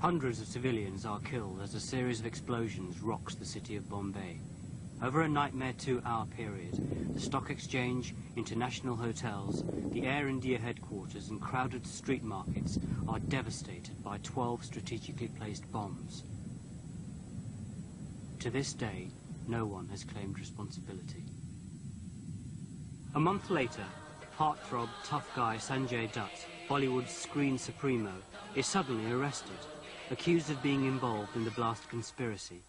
Hundreds of civilians are killed as a series of explosions rocks the city of Bombay. Over a nightmare 2-hour period, the stock exchange, international hotels, the Air India headquarters and crowded street markets are devastated by 12 strategically placed bombs. To this day, no one has claimed responsibility. A month later, heartthrob tough guy Sanjay Dutt, Bollywood's screen supremo, is suddenly arrested, accused of being involved in the blast conspiracy.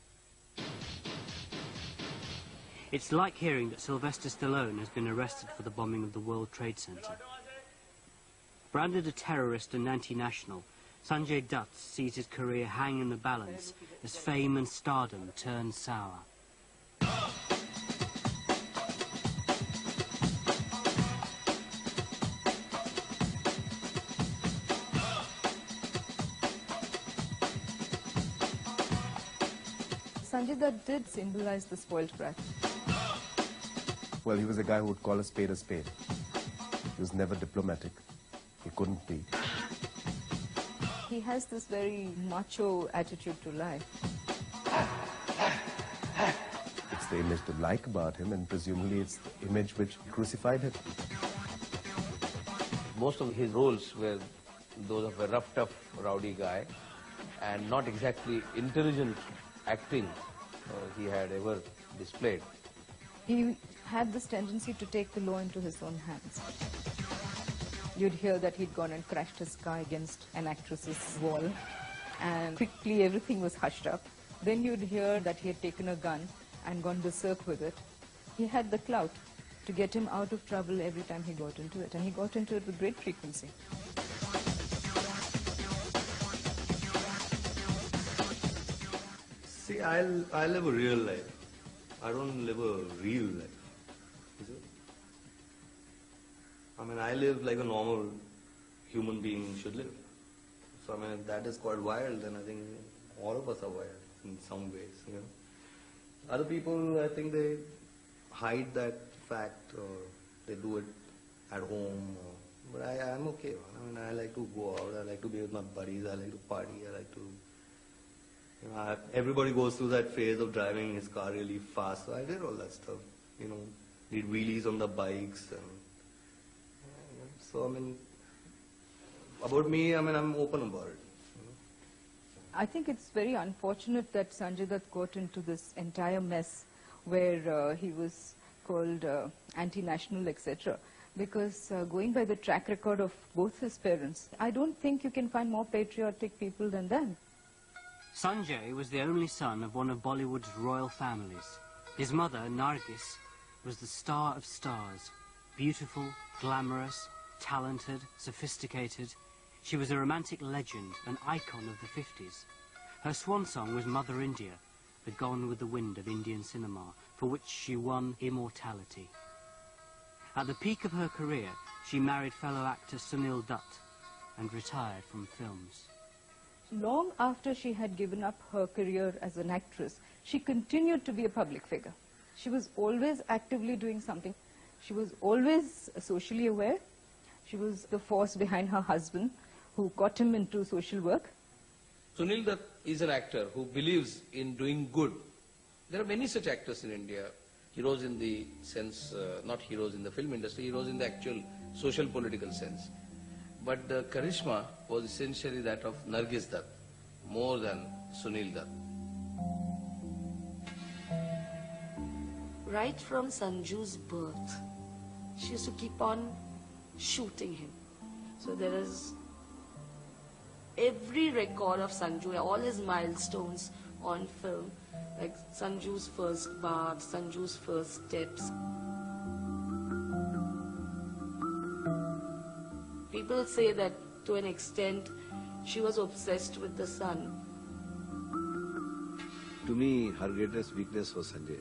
It's like hearing that Sylvester Stallone has been arrested for the bombing of the World Trade Center. Branded a terrorist and anti-national, Sanjay Dutt sees his career hang in the balance as fame and stardom turn sour. Sanjay Dutt did symbolize the spoiled brat. Well, he was a guy who would call a spade a spade. He was never diplomatic. He couldn't be. He has this very macho attitude to life. It's the image to like about him, and presumably it's the image which crucified him. Most of his roles were those of a rough, tough, rowdy guy, and not exactly intelligent acting he had ever displayed. He had this tendency to take the law into his own hands. You'd hear that he'd gone and crashed his car against an actress's wall, and quickly everything was hushed up. Then you'd hear that he had taken a gun and gone berserk with it. He had the clout to get him out of trouble every time he got into it, and he got into it with great frequency. See, I live a real life. I don't live a real life. Is it? I mean, I live like a normal human being should live. So, I mean, if that is called wild, then I think all of us are wild in some ways, you know. Other people, I think they hide that fact, or they do it at home. But I'm okay. I mean, I like to go out. I like to be with my buddies. I like to party. I like to... You know, everybody goes through that phase of driving his car really fast, so I did all that stuff, you know, did wheelies on the bikes, and so, I mean, about me, I mean, I'm open about it. You know? I think it's very unfortunate that Sanjay Dutt got into this entire mess where he was called anti-national, etc. Because going by the track record of both his parents, I don't think you can find more patriotic people than them. Sanjay was the only son of one of Bollywood's royal families. His mother, Nargis, was the star of stars. Beautiful, glamorous, talented, sophisticated. She was a romantic legend, an icon of the 50s. Her swan song was Mother India, the Gone with the Wind of Indian cinema, for which she won immortality. At the peak of her career, she married fellow actor Sunil Dutt and retired from films. Long after she had given up her career as an actress, she continued to be a public figure. She was always actively doing something. She was always socially aware. She was the force behind her husband, who got him into social work. Sunil Dutt is an actor who believes in doing good. There are many such actors in India. Heroes in the sense, not heroes in the film industry, heroes in the actual social political sense. But the charisma was essentially that of Nargis Dutt, more than Sunil Dutt. Right from Sanju's birth, she used to keep on shooting him. So there is every record of Sanju, all his milestones on film, like Sanju's first bath, Sanju's first steps. People say that to an extent she was obsessed with the sun. To me, her greatest weakness was Sanjay.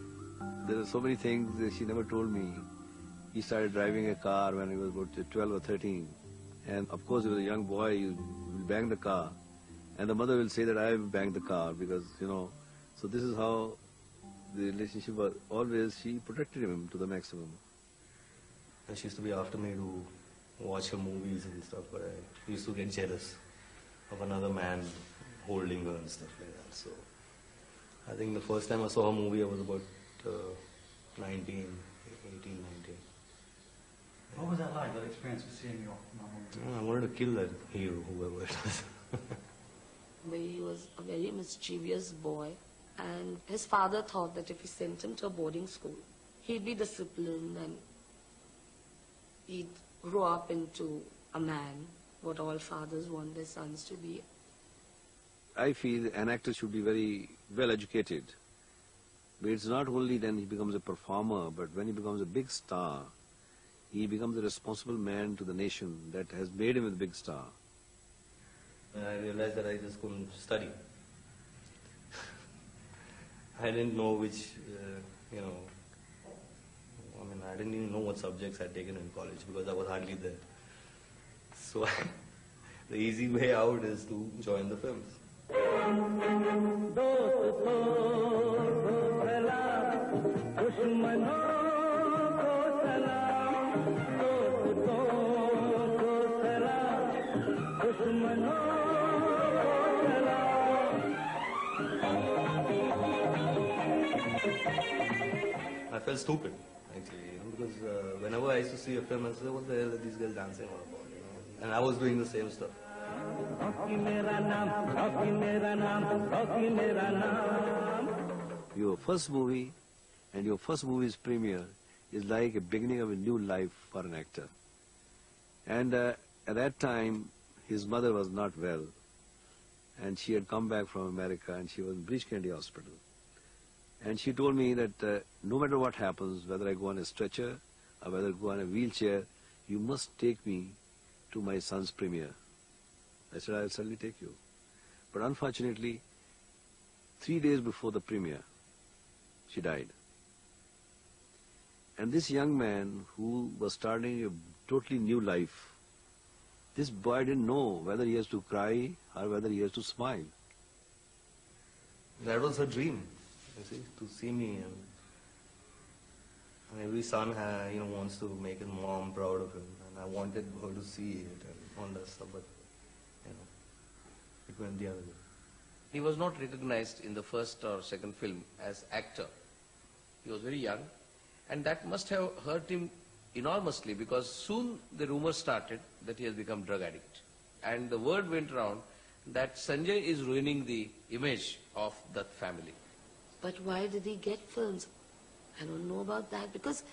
There are so many things that she never told me. He started driving a car when he was about 12 or 13. And of course, he was a young boy, he will bang the car. And the mother will say that I banged the car because, you know, so this is how the relationship was. Always she protected him to the maximum. And she used to be after me to watch her movies and stuff, but I used to get jealous of another man holding her and stuff like that. So I think the first time I saw a movie I was about 19. What was that like, that experience of seeing your movie? I wanted to kill that hero, whoever it was. He was a very mischievous boy, and his father thought that if he sent him to a boarding school, he'd be disciplined and he'd grow up into a man, what all fathers want their sons to be. I feel an actor should be very well educated. But it's not only then he becomes a performer, but when he becomes a big star, he becomes a responsible man to the nation that has made him a big star. And I realized that I just couldn't study. I didn't know which, I didn't even know what subjects I'd taken in college because I was hardly there. So the easy way out is to join the films. I felt stupid, actually, because whenever I used to see a film, I said, what the hell are these girls dancing all about, And I was doing the same stuff. Your first movie and your first movie's premiere is like a beginning of a new life for an actor. And at that time, his mother was not well, and she had come back from America, and she was in Breach Candy Hospital. And she told me that no matter what happens, whether I go on a stretcher or whether I go on a wheelchair, you must take me to my son's premiere. I said, I'll certainly take you. But unfortunately, 3 days before the premiere, she died. And this young man who was starting a totally new life, this boy didn't know whether he has to cry or whether he has to smile. That was her dream, you see, to see me. And every son wants to make his mom proud of him. And I wanted her to see it and all that stuff, but it went the other way. He was not recognized in the first or second film as actor. He was very young, and that must have hurt him enormously because soon the rumor started that he has become drug addict. And the word went around that Sanjay is ruining the image of that family. But why did he get films? I don't know about that because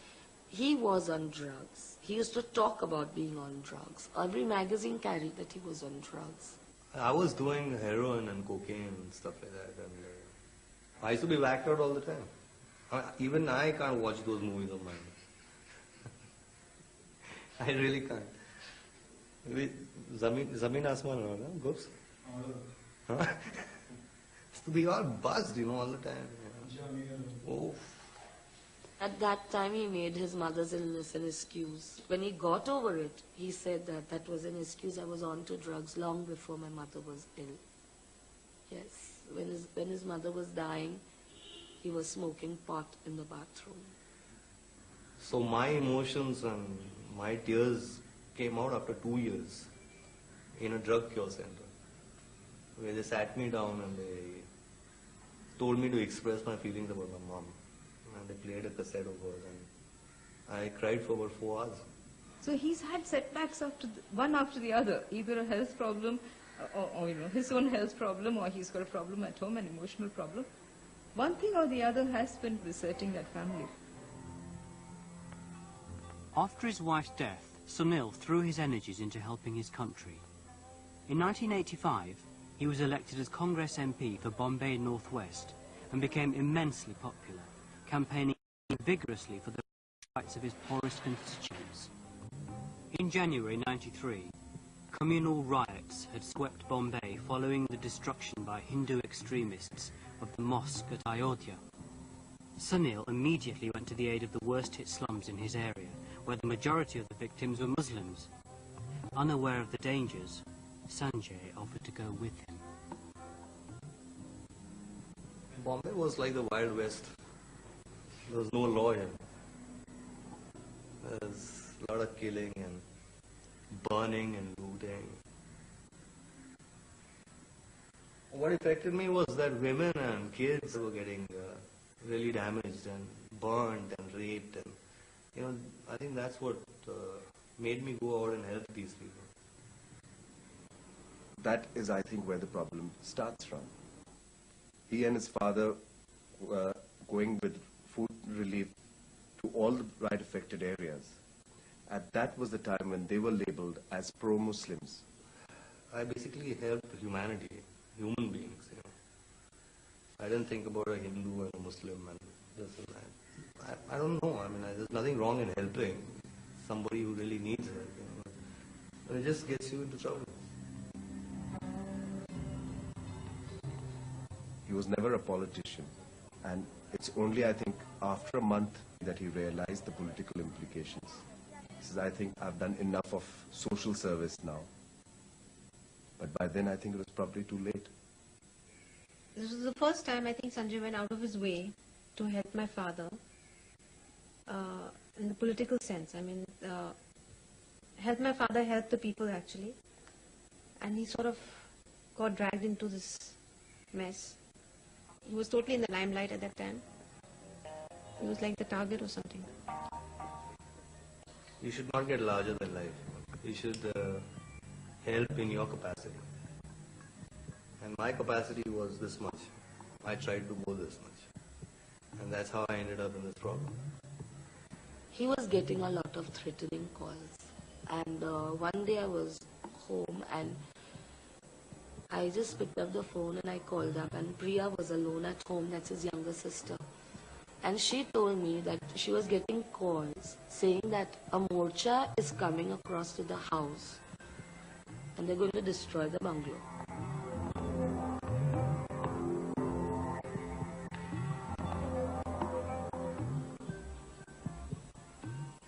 he was on drugs. He used to talk about being on drugs. Every magazine carried that he was on drugs. I was doing heroin and cocaine and stuff like that. And I used to be whacked out all the time. Even I can't watch those movies of mine. I really can't. Zameen Asman, no? Ghost? Huh? We all buzzed, all the time. Oh. At that time, he made his mother's illness an excuse. When he got over it, he said that that was an excuse. I was on to drugs long before my mother was ill. Yes, when his mother was dying, he was smoking pot in the bathroom. So my emotions and my tears came out after 2 years in a drug cure center, where they sat me down and they told me to express my feelings about my mom. And they played a cassette of hers and I cried for about 4 hours. So he's had setbacks one after the other, either a health problem or his own health problem, or he's got a problem at home, an emotional problem. One thing or the other has been besetting that family. After his wife's death, Sunil threw his energies into helping his country. In 1985, he was elected as Congress MP for Bombay North West and became immensely popular, campaigning vigorously for the rights of his poorest constituents. In January 93, communal riots had swept Bombay following the destruction by Hindu extremists of the mosque at Ayodhya. Sunil immediately went to the aid of the worst-hit slums in his area, where the majority of the victims were Muslims. Unaware of the dangers, Sanjay offered to go with him. Bombay was like the Wild West. There was no law here. There's a lot of killing and burning and looting. what affected me was that women and kids were getting really damaged and burned and raped, and I think that's what made me go out and help these people. That is, I think, where the problem starts from. He and his father were going with food relief to all the right affected areas. And that was the time when they were labeled as pro-Muslims. I basically helped humanity, human beings. I didn't think about a Hindu and a Muslim and this and that. I don't know. I mean, there's nothing wrong in helping somebody who really needs help. But it just gets you into trouble. He was never a politician. And it's only, I think, after a month that he realized the political implications. He says, I think I've done enough of social service now. But by then, I think it was probably too late. This was the first time I think Sanjay went out of his way to help my father in the political sense. I mean, help my father help the people actually. And he sort of got dragged into this mess. He was totally in the limelight at that time. He was like the target or something. You should not get larger than life. You should help in your capacity. And my capacity was this much. I tried to go this much. And that's how I ended up in this problem. He was getting a lot of threatening calls. And one day I was home and I just picked up the phone and I called up, and Priya was alone at home, that's his younger sister. And she told me that she was getting calls saying that a morcha is coming across to the house and they're going to destroy the bungalow.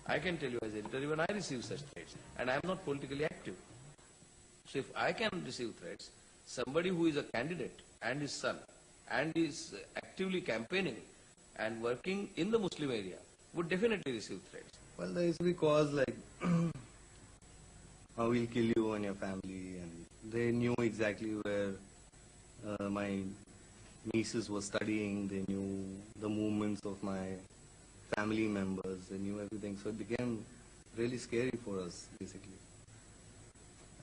I can tell you as editor, even I receive such threats, and I am not politically active. So if I can receive threats, somebody who is a candidate and his son and is actively campaigning and working in the Muslim area would definitely receive threats. Well, there used to be calls like, oh, we'll kill you and your family, and they knew exactly where my nieces were studying, they knew the movements of my family members, they knew everything, so it became really scary for us, basically.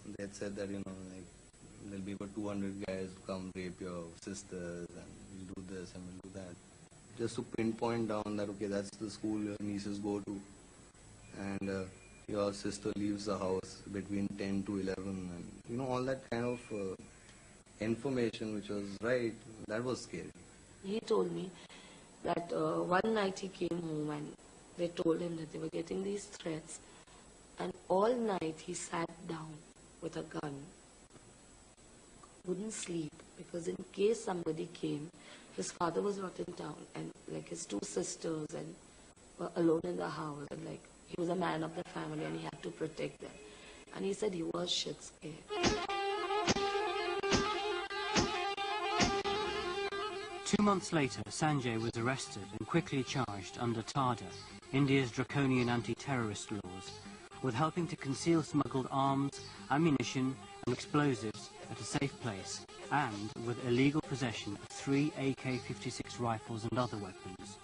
And they had said that, there'll be about 200 guys who come rape your sisters, and we'll do this and we'll do that. Just to pinpoint down that, okay, that's the school your nieces go to, and your sister leaves the house between 10 to 11, and all that kind of information which was right, that was scary. He told me that one night he came home and they told him that they were getting these threats, and all night he sat down with a gun, wouldn't sleep, because in case somebody came, his father was not in town, and like his two sisters and were alone in the house, and like he was a man of the family and he had to protect them. And he said he was shit scared. 2 months later, Sanjay was arrested and quickly charged under TADA, India's draconian anti-terrorist laws, with helping to conceal smuggled arms, ammunition and explosives at a safe place, and with illegal possession of 3 AK-56 rifles and other weapons.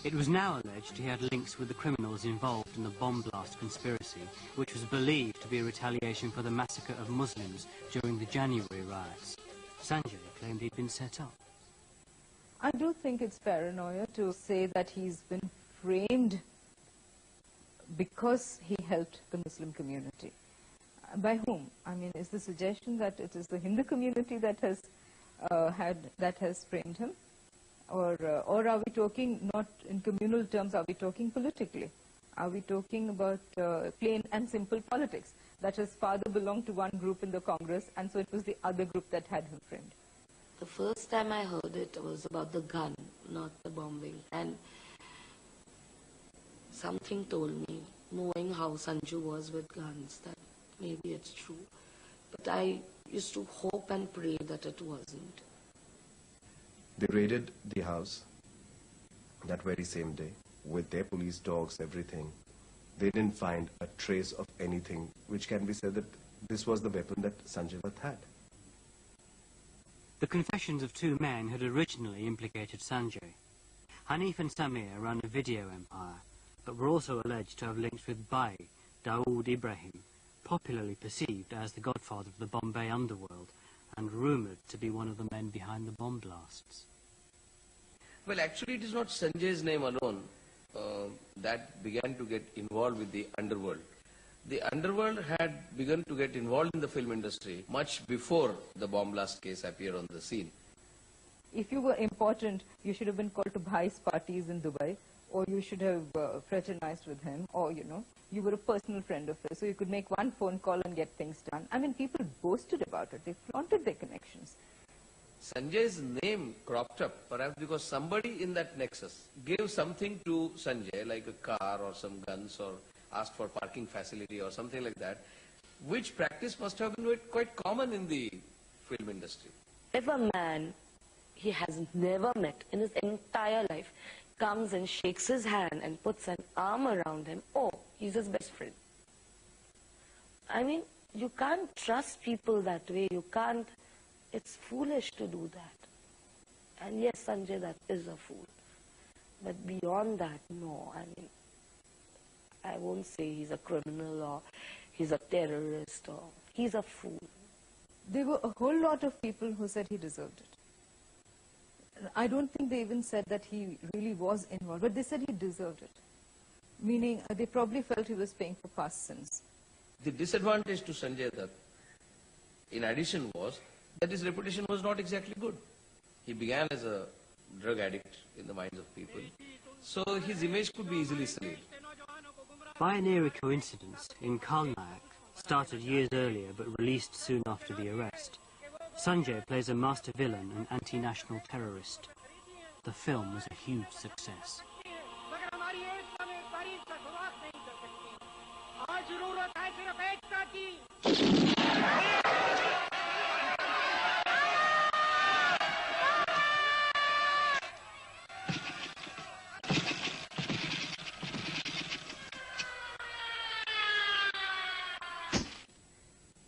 It was now alleged he had links with the criminals involved in the bomb blast conspiracy, which was believed to be a retaliation for the massacre of Muslims during the January riots. Sanjay claimed he'd been set up. I do think it's paranoia to say that he's been framed because he helped the Muslim community. By whom? I mean, is the suggestion that it is the Hindu community that has framed him? Or are we talking not in communal terms, are we talking politically? Are we talking about plain and simple politics? That his father belonged to one group in the Congress, and so it was the other group that had him framed. The first time I heard it was about the gun, not the bombing. And something told me, knowing how Sanju was with guns, that maybe it's true. But I used to hope and pray that it wasn't. They raided the house that very same day with their police dogs, everything. They didn't find a trace of anything which can be said that this was the weapon that Sanjay Dutt had. The confessions of two men had originally implicated Sanjay. Hanif and Samir ran a video empire, but were also alleged to have links with Bhai, Dawood Ibrahim, popularly perceived as the godfather of the Bombay underworld, and rumoured to be one of the men behind the bomb blasts. Well, actually it is not Sanjay's name alone that began to get involved with the underworld. The underworld had begun to get involved in the film industry much before the bomb blast case appeared on the scene. If you were important, you should have been called to Bhai's parties in Dubai, or you should have fraternized with him, or, you know, you were a personal friend of his, so you could make one phone call and get things done. I mean, people boasted about it. They flaunted their connections. Sanjay's name cropped up, perhaps because somebody in that nexus gave something to Sanjay, like a car or some guns, or asked for parking facility or something like that, which practice must have been quite common in the film industry. If a man he has never met in his entire life comes and shakes his hand and puts an arm around him, oh, he's his best friend. I mean, you can't trust people that way. You can't. It's foolish to do that. And yes, Sanjay Dutt is a fool. But beyond that, no. I mean, I won't say he's a criminal or he's a terrorist or he's a fool. There were a whole lot of people who said he deserved it. I don't think they even said that he really was involved, but they said he deserved it. Meaning, they probably felt he was paying for past sins. The disadvantage to Sanjay Dutt, in addition, was that his reputation was not exactly good. He began as a drug addict in the minds of people, so his image could be easily sullied. By an eerie coincidence, in Khalnayak, started years earlier but released soon after the arrest, Sanjay plays a master villain and anti-national terrorist. The film was a huge success.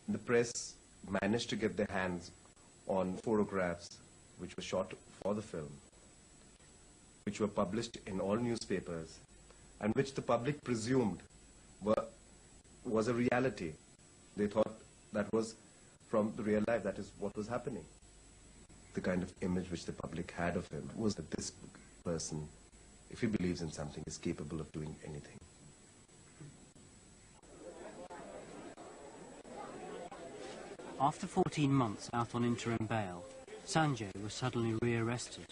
The press managed to get their hands on photographs which were shot for the film, which were published in all newspapers, and which the public presumed was a reality. They thought that was from the real life, that is what was happening. The kind of image which the public had of him was that this person, if he believes in something, is capable of doing anything. After 14 months out on interim bail, Sanjay was suddenly rearrested.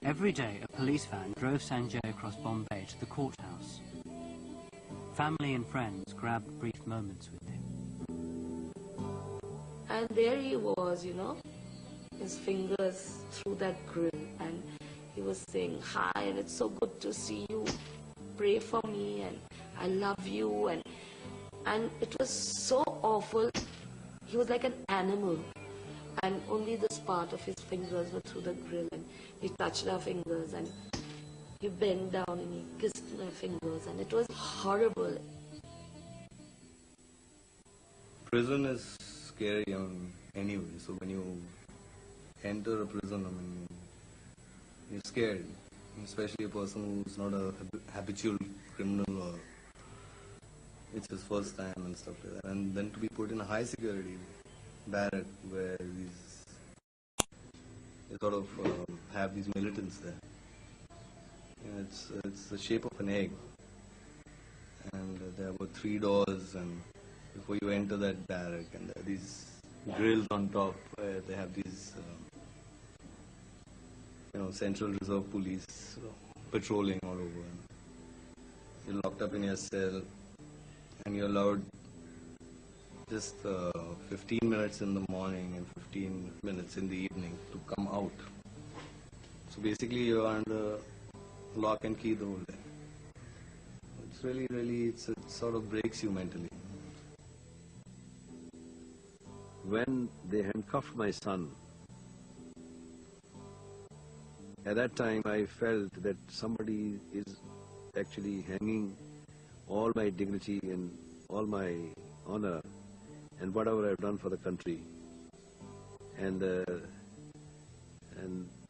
Every day, a police van drove Sanjay across Bombay to the courthouse. Family and friends grabbed brief moments with him. And there he was, you know, his fingers through that grill, and he was saying, "Hi, and it's so good to see you. Pray for me, and I love you." And it was so awful. He was like an animal. And only this part of his fingers were through the grill, and he touched our fingers, and he bent down and he kissed my fingers, and it was horrible. Prison is scary anyway, so when you enter a prison, you're scared, especially a person who's not a habitual criminal or it's his first time and stuff like that, and then to be put in a high security barrack where they sort of have these militants there. It's the shape of an egg, and there were 3 doors, and before you enter that barrack, and there are these grills on top where they have these Central Reserve Police patrolling all over. And you're locked up in your cell, and you're allowed just 15 minutes in the morning and 15 minutes in the evening to come out. So basically you're under lock and key the whole day. it's really, it sort of breaks you mentally. When they handcuffed my son, at that time I felt that somebody is actually hanging all my dignity and all my honor and whatever I've done for the country. And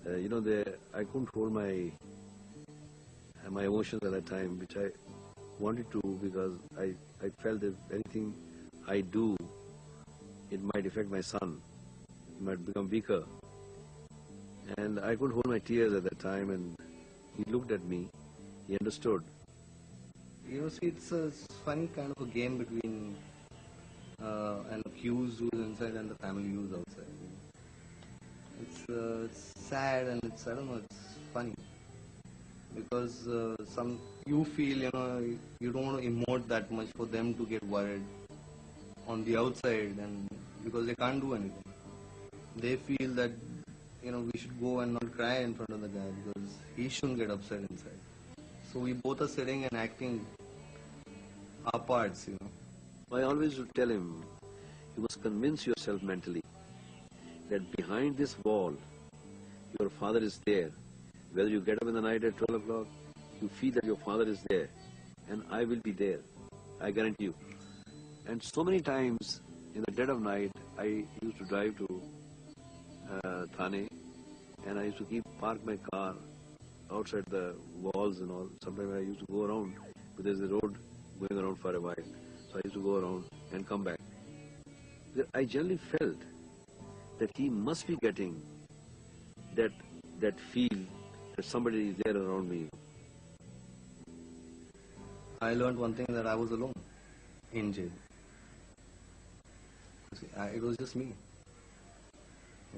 you know, I couldn't hold my emotions at that time, which I wanted to, because I felt that anything I do, it might affect my son. He might become weaker. And I couldn't hold my tears at that time, and he looked at me. He understood. You know, see, it's a funny kind of a game between an accused who's inside and the family who's outside. It's sad, and it's, I don't know, it's funny. Because you feel, you know, you don't want to emote that much for them to get worried on the outside, and because they can't do anything. They feel that, you know, we should go and not cry in front of the guy because he shouldn't get upset inside. So we both are sitting and acting our parts, you know. I always would tell him, you must convince yourself mentally that behind this wall, your father is there. Whether you get up in the night at 12 o'clock, you feel that your father is there, and I will be there. I guarantee you. And so many times in the dead of night, I used to drive to Thane, and I used to park my car outside the walls and all. Sometimes I used to go around, but there's a road going around for a while. So I used to go around and come back. I generally felt that he must be getting that feel that somebody is there around me. I learned one thing, that I was alone in jail. See, it was just me.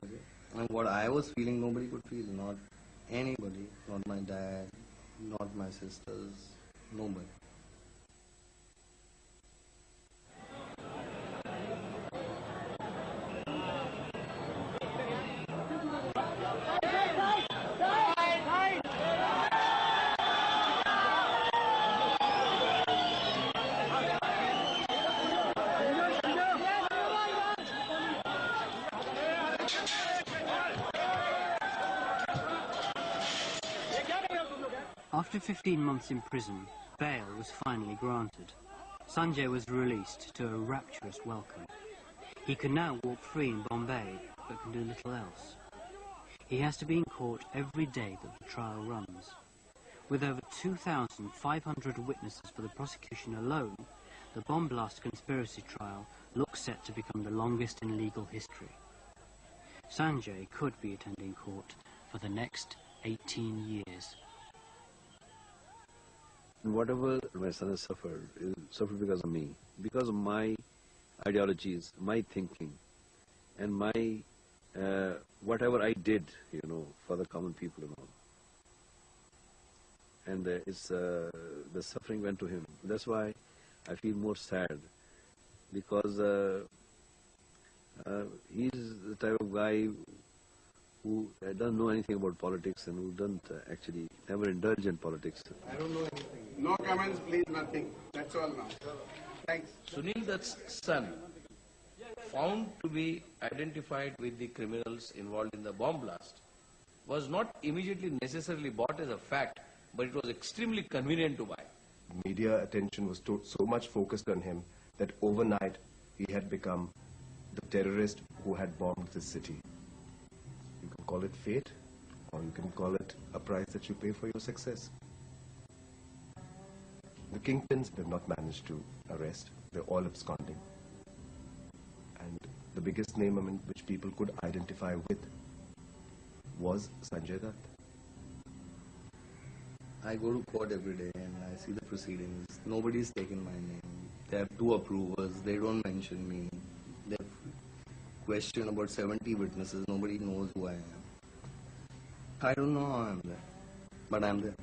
Okay? And what I was feeling, nobody could feel. Not anybody. Not my dad, not my sisters, nobody. After 15 months in prison, bail was finally granted. Sanjay was released to a rapturous welcome. He can now walk free in Bombay, but can do little else. He has to be in court every day that the trial runs. With over 2,500 witnesses for the prosecution alone, the bomb blast conspiracy trial looks set to become the longest in legal history. Sanjay could be attending court for the next 18 years. Whatever my son has suffered because of me, because of my ideologies, my thinking, and my whatever I did, you know, for the common people and all. And the suffering went to him. That's why I feel more sad, because he's the type of guy who doesn't know anything about politics and who doesn't actually never indulge in politics. I don't know anything. No comments, please, nothing. That's all now. Thanks. Sunil Dutt's son, found to be identified with the criminals involved in the bomb blast, was not immediately necessarily bought as a fact, but it was extremely convenient to buy. Media attention was so much focused on him that overnight he had become the terrorist who had bombed this city. You can call it fate, or you can call it a price that you pay for your success. The kingpins they've not managed to arrest. They're all absconding. And the biggest name which people could identify with was Sanjay Dutt. I go to court every day and I see the proceedings. Nobody's taken my name. They have 2 approvers. They don't mention me. They've questioned about 70 witnesses. Nobody knows who I am. I don't know how I'm there, but I'm there.